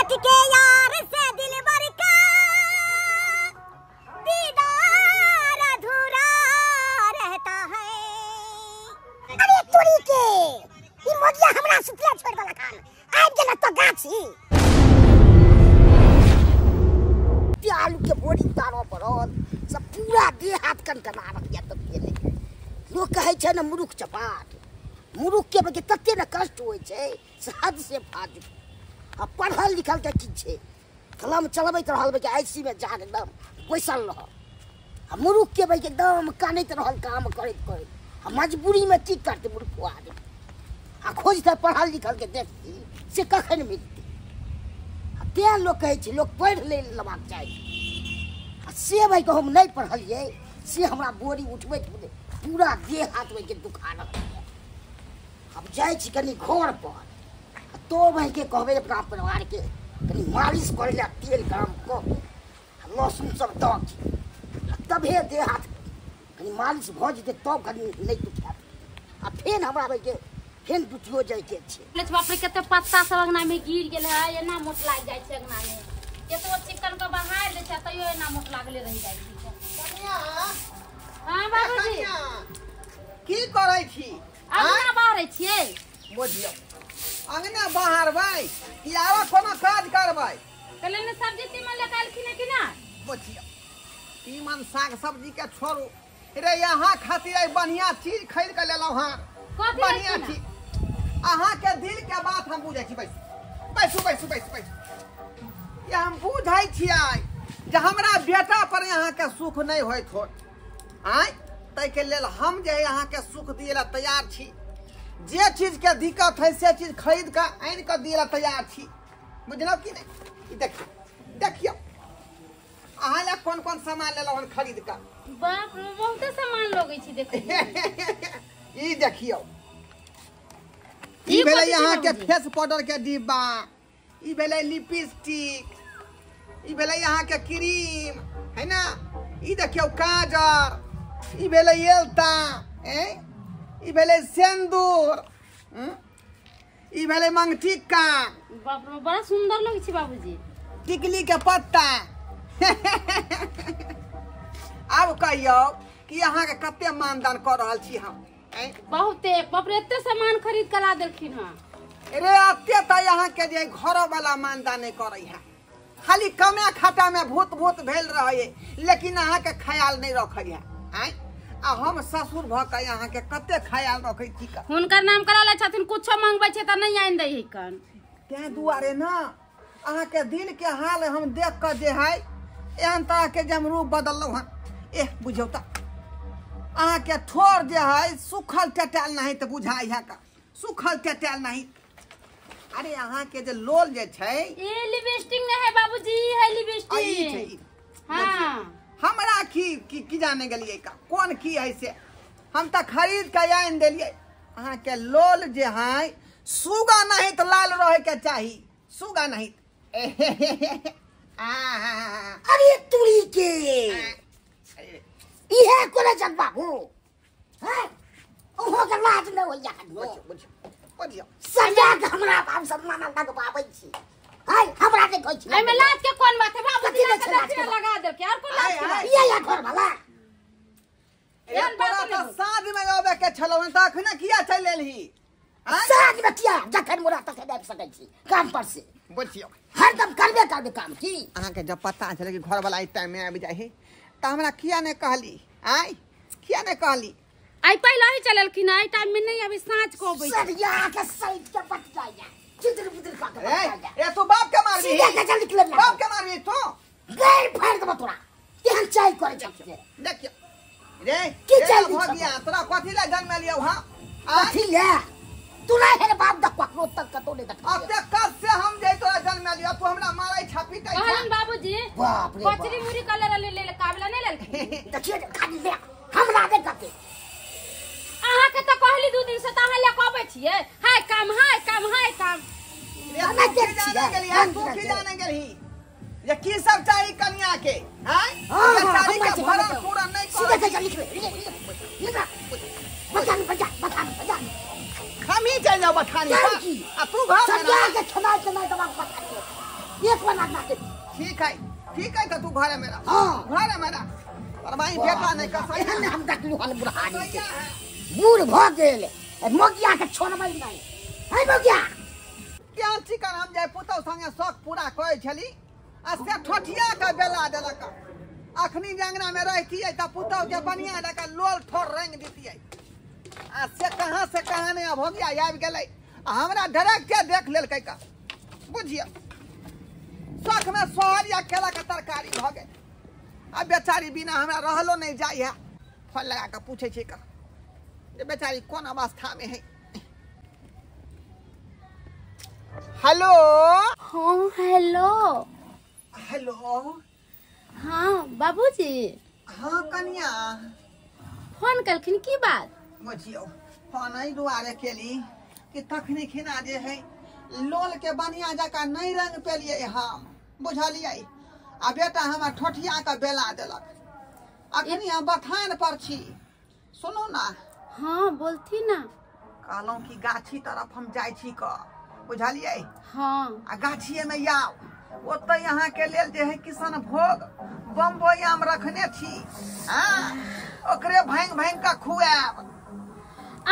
देख के यार से दिलबर का दीदार अधूरा रहता है। अरे तुरी के ई मोदिया हमरा सुतला छोड़ वाला खान आइ गेल तो गाछी आलू के बोरी तारो पड़ल सब पूरा देह हाथ कनकना रहैया तब गेलै। लोग कहै छै न मुरुख चपाट मुरुख के बगे तते न कष्ट होय छै से हद से फाजिल। आ पढ़ल लिखल के की छै कलम चलबैत रहल बगे आईसी में जाग एकदम बैसल रह। आ मुरुख के बगे एकदम कानैत रहल काम करैत करैत। आ मजबूरी में की करते मुरुख आदमी आ खोजते पढ़ल लिखल के देखती से कखन मिलते। तें लोग कहै छै लोग पढ़ लेबाक चाही। आ से भाई को हम नहीं पढ़लिए से हमरा बोरी उठबैत पूरा देह हाथ में के दुखा रहल। अब जाय छी कनी घर पर तो भाई के कहबे अपना परिवार के कनी मालिश करे ला तेल गरम क लहसुन सब द तबे देह हाथ कनी मालिश भ जेते तब कनी नहीं दुखात। आ फेन हमरा भाई के फेन दुखियो जाय के छै। लेच बाप रे कते पत्ता सब अंगना में गिर गेल है एना मोट लाग जाय छै अंगना में केतो चिकन के बहार ले छै तइयो एना मोट लागले रह जाय छै। कन्या हां बाबूजी की करै छी? अंगना बाहर छियै बुझियो अंगना बाहर भाई कि आवा कोनो काज करबै कले ने सब्जी तीमन ले कालखिन कि ना बुझियो तीमन साग सब्जी के छोड़ू रे यहाँ खातिर आई बढ़िया चीज खरीद के लेलौ हां कथि बढ़िया चीज अहाँ के दिल के बात हम बुझै छी। बैसू बैसू बैसू बैसू ये हम बुझै छियै जे हमरा बेटा पर यहाँ के सुख नहीं होइत हो आय तै के लेल हम जे यहाँ के सुख दिए ला तैयार छी। जे चीज के दिक्कत है से चीज खरीद के आन के दिए ला तैयार छी बुझलौ कि नहीं। देखियो देखियो अहाँ ला कौन कौन सामान लेलौ हन खरीद के। बाप रे बहुते सामान लगै छी देखियो ई देखियो ई भेलै यहाँ के फेस पाउडर के डिब्बा ई भेलै लिपस्टिक ई भेलै यहाँ के क्रीम है ना ई देखियो काजर ई भेलै एल्ता ई भेलै सिंदूर ई भेलै मंगटिका। बाप रे बड़ा सुंदर लगै छै बाबूजी। टिकली के पत्ता अब कहियो कि अहाँ के कते मानदान कर रहल छी हम बहुते बाप रे एते सामान खरीद के ला देलखिन हां। रे अते त यहाँ के जे घर वाला मानदान नहीं करे है खाली कमे खाता में भूत भूत भेल रहे लेकिन अहाँ के ख्याल नहीं रखे है। आ हम ससुर भ के यहाँ के कते ख्याल रखे छी का हुनकर नाम करा ले छथिन कुछो मांगबै छै त नहीं आइन दै है कन ते दुआरे ना अहाँ के दिल के हाल हम देख के जे है एहन तरह के जे हम रूप बदललौ हन बुझौ त अहाँ के ठोर जे है सुखल टटाल नहीं त बुझाई है का सुखल टटाल नहीं। अरे अहाँ के जे लोल जे छै ए लिपस्टिक नहीं है बाबूजी है लिपस्टिक हां हमरा की जाने गेलिए का कौन की है से हम त खरीद के आइन देलिए। अहाँ के लोल जे है सुगा नहीं तो लाल रहे के चाहिए सुगा नहीं। अरे तुरी के इहे कोले जग बाबू हैं ओहो के लाज न होइया बुझियो सजा के हमरा बाप सम्मान लग पाबै छी है हमरा के कहै छी एमे में लाज के कोन बात है बाबूजी ने लगा दे के और कोन लाज ये घर वाला एहन बात तो साँझ में आवे के छलो त अखने किया चल लेलही साँझ में किया जखन मोरा तक देख सकै छी काम पर से बुझियो हरदम करबे काम की। अहाँ के जब पता चले कि घर वाला इस टाइम में आबि जाए त हमरा किया ने कहली आय किया ने कहली आई पहले ही चललखिन आई टाइम में नहीं अभी सांझ को अबै सरिया के साइड के पट जाया चित्र बित्र का के ए तू बाप के मारबी सीधे के जल्दी निकल बाप के मारबी तू गैर फाड़ के तोरा केहन चाय करे छके देखियो रे की चाय हो गया तोरा कथि ला जन्म लियो हां कथि ले तू ला है बाप दक पकड़ो तक कतो ले देख अब ते कब से हम जे तोरा जन्म लियो तू हमरा मारै छापी तै कहलन बाबूजी बाप रे कचरी मुरी कलर ले काबला नहीं ललखिन देखिए खाली ले हमरा दे कते अहाँ के त कहली 2 दिन से त अहाँ ले कहबै छियै हाय काम रे के जाने गेली तू की जाने गेली ये की सब चाही कन्या के हैं ये चाही के भरण पूरा नहीं कर सीधे के निकल बता हम ही चल जाओ बठानी आ तू घर सरिया के छना दवा बता एक बार ना के ठीक है तो तू घरे में रह। हाँ। घरे में रह। और भाई बेटा नहीं का सही एहन हम देखलू हन बुढ़ारी के बूढ़ भ गेल मोगिया के छोड़बै नहीं है मोगिया क्या चिकन हम जाय पुतौ संगे शौक पूरा करै छली आ से ठठिया के बेला देलक। अखनी जंगना में रहतियै त पुतौ के बनिया लका लोल ठोर रंग दितियै आ से कहां ने अब हो गया आबि गेलै आ हमरा डायरेक्टे देख लेलकै का बुझियो शौक में सोहरिया केला के तरकारी भ गेल। अब बेचारी बिना हमरा रहलो नहीं जाय है। फोन लगा के पूछे छी का जे बेचारी कोन अवस्था में है। हेलो हाँ हेलो। हेलो हाँ बाबूजी हाँ कन्या फोन कलखिन की बात? बुझियो फोन ही दुआरे केली कि तखनी खिना जे है लोल के बनिया जका नहीं रंग पेलिए हम बुझलिए आ बेटा हमार ठोठिया का बेला देलक। अखनी हम बथान पर छी सुनो ना। हाँ बोलती ना। कहलौं कि गाछी तरफ हम जाय छी क बुझलिए हाँ आ गाछिए में जाओ ओत यहाँ के लेल जे है किशन भोग बम्बई आम रखने छी हाँ ओकरे भांग भांग का खुआब।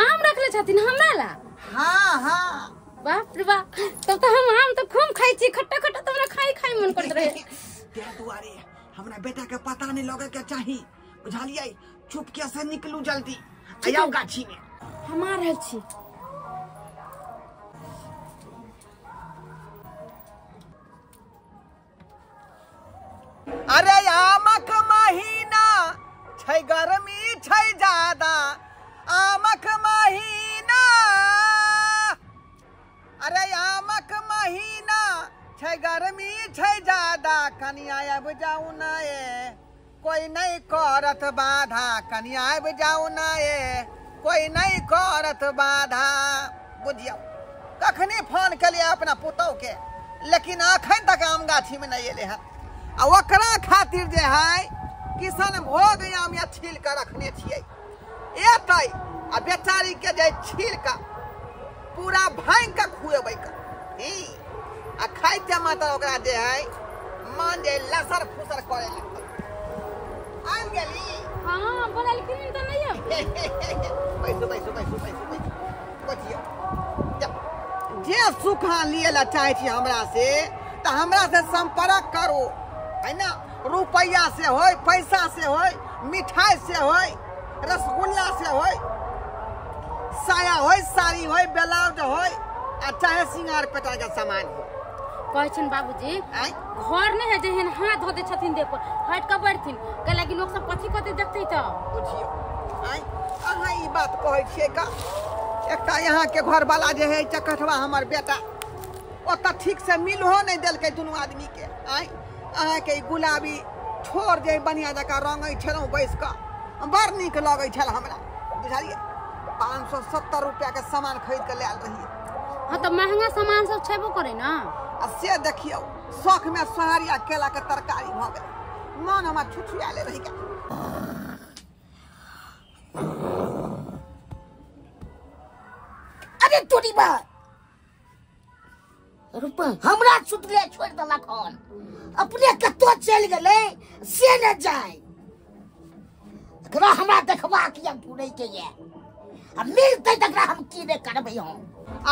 आम रखले छथिन हमरा ला? हाँ बाप रे बाप तब तो हम आम तो खूब खाई छी खट्टा खट्टा तो हमरा खाई मन करत रहे। ते दुआरे हमरा बेटा के पता नहीं लगे के चाही बुझलिए चुपके से निकलू जल्दी आयो गाछी में। हमार रहल छी। अरे आमक महीना छै गर्मी छै ज्यादा आमक महीना। अरे आमक महीना छै गर्मी छै ज्यादा कनिया अब जाऊ ना ये कोई नहीं करत बाधा कनिया अब जाऊ ना ये कोई नहीं करत बाधा। बुझियो कखनी फोन कलिए अपना पुतौ के लेकिन अखन तक आम गाछी में नहीं एले है। आ ओकरा खातिर जे है किशन भोग आम या छील के रखने छियै एतै आ बेचारी के जे छील के पूरा भांग के खुएबै का आ खाइते मात्र ओकरा जे है मन जे लसर फुसर करे लगतै। आबि गेली? हाँ बोललखिन त नहीं बैसू बुझियो जे सुखा लिए ला चाहे छी हमरा से तो हमरा से संपर्क करो है ना। रुपया से होय पैसा से होय मिठाई से होय रसगुल्ला से होय साया होय साड़ी होय ब्लाउज होय आ चाहे सिंगार पेटा के सामान हो। कहै छन बाबूजी आय घर नहीं है जेहन हाथ धो दे छथिन देह पर हट के बैठथिन के लागी लोग सब कथी कथी देखतै त बुझियो आय अहाँ ई बात कहै छियै का एकटा यहाँ के घर वाला जे है चकठवा हमर बेटा ओत ठीक से मिलहो नहीं देलकै दुनू आदमी के। आय अहाँ के गुलाबी छोड़ जे बढ़िया जका रंगै छलहुँ बैस कऽ बड़ नीक लगै छल हमरा बुझलिए। 570 रुपया के सामान खरीद के लायल रहिए। हाँ तो महंगा सामान सब छेबो करे ना। आ से देखियो शौक में सोहरिया केला के तरकारी भ गेल मन हमर छुछुआले रहि गेल। अरे तोरी बा रुपा हमरा सुतले छोड़ देलक हन अपने कतो चल गेले से न जाय एकरा हमरा देखबा के पूरे के ये अब मिलते तकरा हम की ने करबै हम।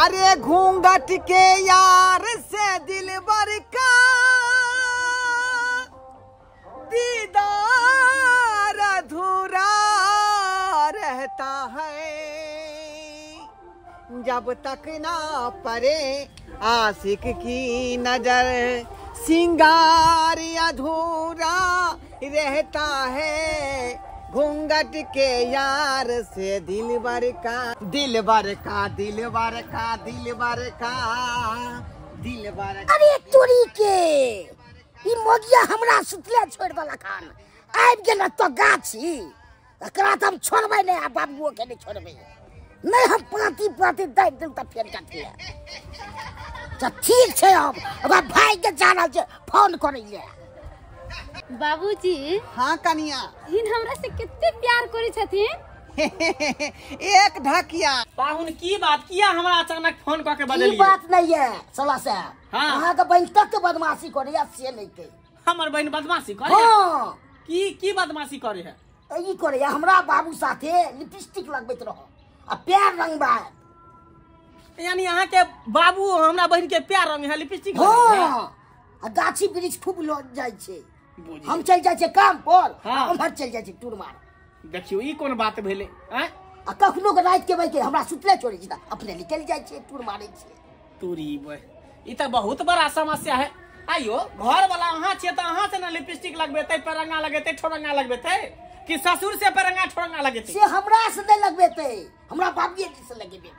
अरे घूंघट के यार से दिलबर का दीदार अधूरा रहता है जब तक ना पड़े आशिक की नजर सिंगार अधूरा रहता है घूंघट के यार से दिलबर का अरे तोरी के ई मोगिया हमरा सुतले छोड़ देलक हन आबि गेल तो गाछी एकरा त हम छोड़बै नहीं आ बाबुओ के नहीं छोड़बै नहीं हम पाती दे दिल त फेर कटिए तो ठीक है हम अब भाई के जाना जे फोन करिए। बाबूजी हाँ कनिया इन हमरा से कितने प्यार करे छथिन एक ढकिया। पाहुन की बात किया हमरा अचानक फोन करके ई बदलिए? बात नहीं है साला साहब। हाँ। अहाँ के बहन तक बदमाशी करे से नहीं के। हमर बहन बदमाशी करे? हाँ की बदमाशी करे है? ई करे हमरा बाबू साथे लिपस्टिक लगबैत रहो आ पैर रंगबा। यानी यहाँ के बाबू हमरा बहन के प्यार रंग है, लिपस्टिक लगाई है? हाँ आ गाछी वृक्ष खूब लग जाय छे। बुझी। हम चल जाय छे काम पर, हाँ। हम चल जाय छे टूर मार। देखियो ई कोन बात भेले हैं? आ कखनो के रात के बैके हमरा सुतले छोड़े छी त अपने निकल जाय छे टूर मारे छे। तूरी बे ई त बहुत बड़ा समस्या है। आइयो घर वाला अहाँ छे त अहाँ से ना लिपस्टिक लगबेते, परंगा लगेते, ठोरंगा लगबेते कि ससुर से परंगा ठोरंगा लगेते? से हमरा से नहीं लगबेते, हमरा बाबूजी जी से लगेबे।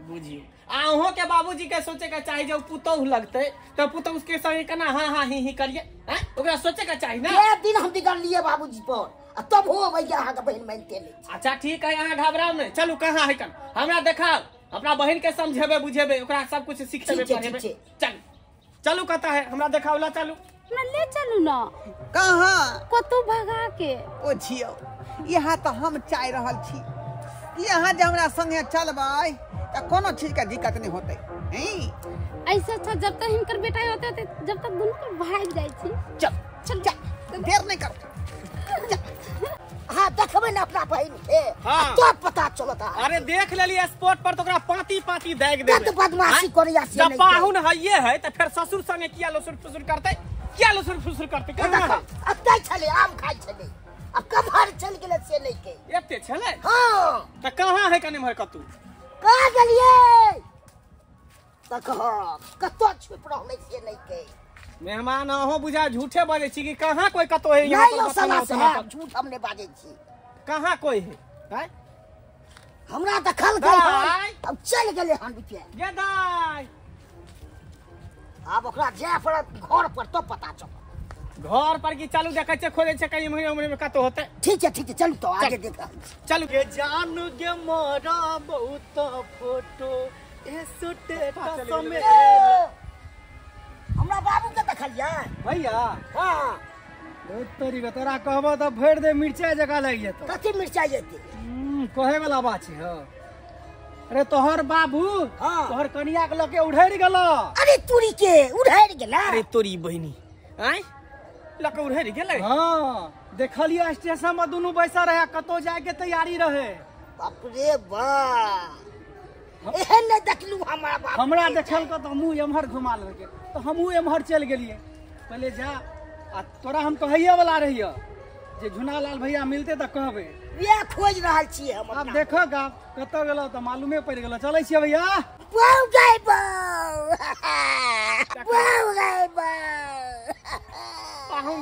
बुझियो अहों के बाबूजी के सोचे के चाहिए जो पुतौह लगते तो पुतौह उसके संगे केना हाँ हाँ ही करिए हैं? ओकरा सोचे के चाहिए ना। एक दिन हम बिगड़ लिए बाबूजी पर आ तब हो भैया अहाँ के बहन मानते नहीं। अच्छा ठीक है, यहाँ घबराओ नहीं। चलू कहाँ है कन हमरा देखाओ, अपना बहन के समझेबे बुझेबे, ओकरा सब कुछ सिखेबे ठीक है, पढ़ेबे। ठीक चल चलू कहता है हमरा देखाओ ला। चलू ना ले चलू ना कहाँ कतौ भगा के। ओ झियो यहाँ तो हम चाह रहल छी, यहाँ जे हमरा संगे चलबै त कोनो चीज के दिक्कत नहीं होते। ऐसा अच्छा जब तक हिनकर बेटा होते जब तक दोनों को भाग जाय छी। चल चल चल देर नहीं कर। हाँ देखबे ना अपना बहन के हाँ। तो पता चलता। अरे देख लेली स्पॉट पर तो ओकरा पाती पाती दाग कत देबे। बदमाशी करे से जब नहीं। पाहुन हइये है तो फिर ससुर संगे किया लसुर फुसुर करते? क्या लसुर फुसुर करते? कहाँ है? अत्ते छले आम खाई छले अब कमहर चल गेले से नहीं के। एते छले हाँ त कहाँ है कने मर कतू? कहाँ गेलिए तक कतो छुप रहले से नहीं के। मेहमान अहो बुझा झूठे बाजे छी कि कहाँ कोई कतो है यहाँ नहीं पर यो बताना साला उतना से पर। झूठ हमने बाजे छी। कहाँ कोई है हैं? हमरा त खल गई दाई। अब चल गेले हन बिटिया। ये दाई अब ओकरा जाय पड़त घर पर तो पता चल। घर पर की चालू देखे छे खोले छे कहीं महीने उम्र में कतो होते? ठीक है चल तो आगे देख। चलू के जान गे मोरा बहुत फोटो ए स्टेटस में। हमरा बाबू के देखलिए भैया हाँ तोरी के तोरा कहबो त भर दे मिर्चाई जका लग जेतो। कथी मिर्चाई जेती। कहे वाला बात छै। हां अरे तोहर बाबू हाँ। तोहर कनिया के लके उड़ेर गेलो। अरे तुरी के उड़ार गेला। अरे तोरी बहिनी हैं लक उड़े गेले। हां देखलिए स्टेशन में दोनों बैसा रहे, कतो जाए के तैयारी रहे। बाप रे बा एहन नहीं देखलू हमरा बाप। हमरा देखल को तो हमहू एमहर घुमा लेके तो हमहू एमहर चल गेलिए। पहले जा आ तोरा हम कहैये वाला रहियो जे झुनालाल भैया मिलते त कहबे। ये खोज रहल छी हम। अब देखो का कतो गेलो तो मालूमे पड़ गेलो। चलै छियै भैया। वाओ गई वाओ गई पाहुन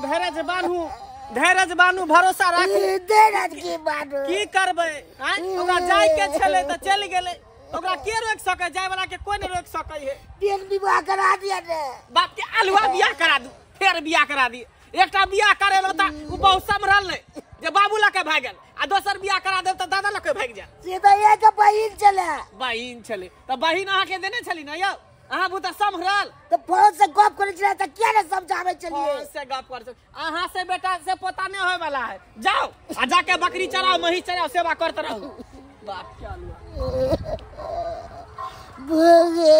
धैर्य बानू भरोसा राखू। देरज की बात की करबे हैं? ओकरा जाय के छले त चल गेले, ओकरा के रोक सके? जाय वाला के कोई नहीं रोक सके है। तेल विवाह करा दिया ने। बाप के अलुआ बियाह करा दू, फिर बियाह करा दी। एकटा बियाह करेलो त उ बहुत समरल नहीं जे बाबू ला के भाग गेल, आ दोसर बियाह करा देब त दादा ला के भाग जा। सीधा एक बहिन चले। बहिन छले त बहिन अहाँ के देने छली ना यौ? अहाँ बुता समरल तो फोन से गप करे छले त क्या ने समझावे चलिए। कौन से गप कर सक? अहाँ से बेटा से पोता नहीं होय वाला है। जाओ आ जाके बकरी चराओ, मही चराओ, सेवा करते रहो। बाप के अलुआ भगे